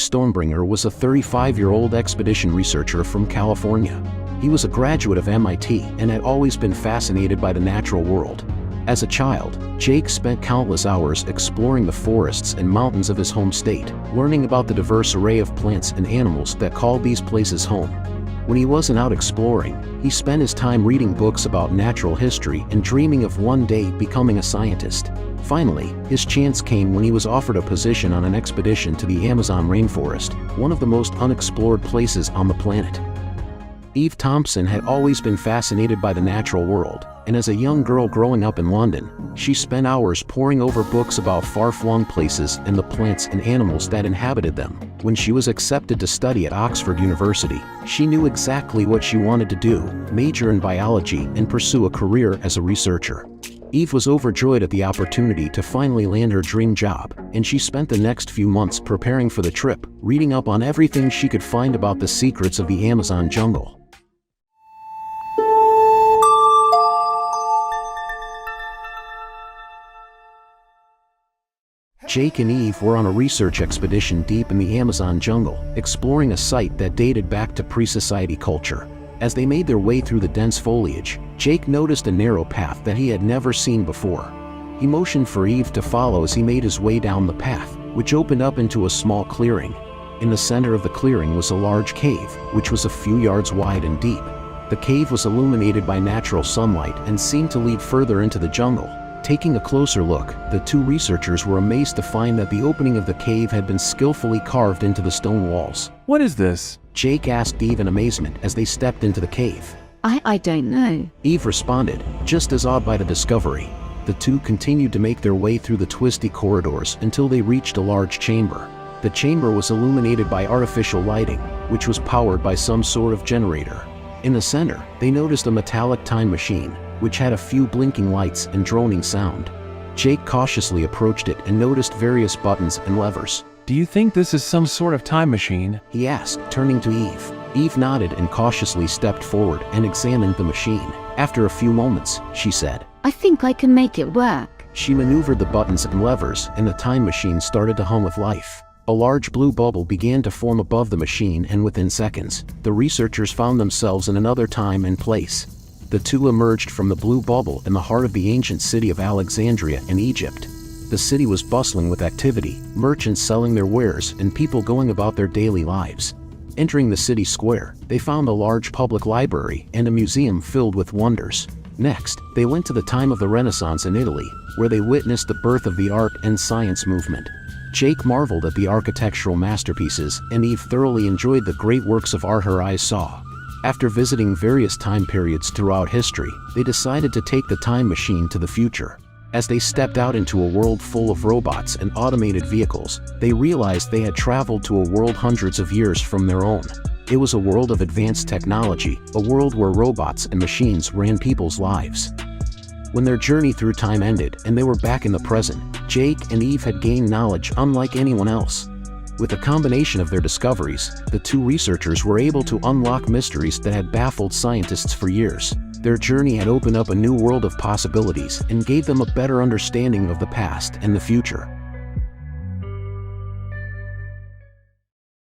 Stonebringer was a 35-year-old expedition researcher from California. He was a graduate of MIT and had always been fascinated by the natural world. As a child, Jake spent countless hours exploring the forests and mountains of his home state, learning about the diverse array of plants and animals that called these places home. When he wasn't out exploring, he spent his time reading books about natural history and dreaming of one day becoming a scientist. Finally, his chance came when he was offered a position on an expedition to the Amazon rainforest, one of the most unexplored places on the planet. Eve Thompson had always been fascinated by the natural world, and as a young girl growing up in London, she spent hours poring over books about far-flung places and the plants and animals that inhabited them. When she was accepted to study at Oxford University, she knew exactly what she wanted to do: major in biology and pursue a career as a researcher. Eve was overjoyed at the opportunity to finally land her dream job, and she spent the next few months preparing for the trip, reading up on everything she could find about the secrets of the Amazon jungle. Jake and Eve were on a research expedition deep in the Amazon jungle, exploring a site that dated back to pre-society culture. As they made their way through the dense foliage, Jake noticed a narrow path that he had never seen before. He motioned for Eve to follow as he made his way down the path, which opened up into a small clearing. In the center of the clearing was a large cave, which was a few yards wide and deep. The cave was illuminated by natural sunlight and seemed to lead further into the jungle. Taking a closer look, the two researchers were amazed to find that the opening of the cave had been skillfully carved into the stone walls. What is this? Jake asked Eve in amazement as they stepped into the cave. I don't know. Eve responded, just as awed by the discovery. The two continued to make their way through the twisty corridors until they reached a large chamber. The chamber was illuminated by artificial lighting, which was powered by some sort of generator. In the center, they noticed a metallic time machine, which had a few blinking lights and droning sound. Jake cautiously approached it and noticed various buttons and levers. Do you think this is some sort of time machine? He asked, turning to Eve. Eve nodded and cautiously stepped forward and examined the machine. After a few moments, she said, I think I can make it work. She maneuvered the buttons and levers, and the time machine started to hum with life. A large blue bubble began to form above the machine, and within seconds, the researchers found themselves in another time and place. The two emerged from the blue bubble in the heart of the ancient city of Alexandria in Egypt. The city was bustling with activity, merchants selling their wares and people going about their daily lives. Entering the city square, they found a large public library and a museum filled with wonders. Next, they went to the time of the Renaissance in Italy, where they witnessed the birth of the art and science movement. Jake marveled at the architectural masterpieces, and Eve thoroughly enjoyed the great works of art her eyes saw. After visiting various time periods throughout history, they decided to take the time machine to the future. As they stepped out into a world full of robots and automated vehicles, they realized they had traveled to a world hundreds of years from their own. It was a world of advanced technology, a world where robots and machines ran people's lives. When their journey through time ended and they were back in the present, Jake and Eve had gained knowledge unlike anyone else. With a combination of their discoveries, the two researchers were able to unlock mysteries that had baffled scientists for years. Their journey had opened up a new world of possibilities and gave them a better understanding of the past and the future.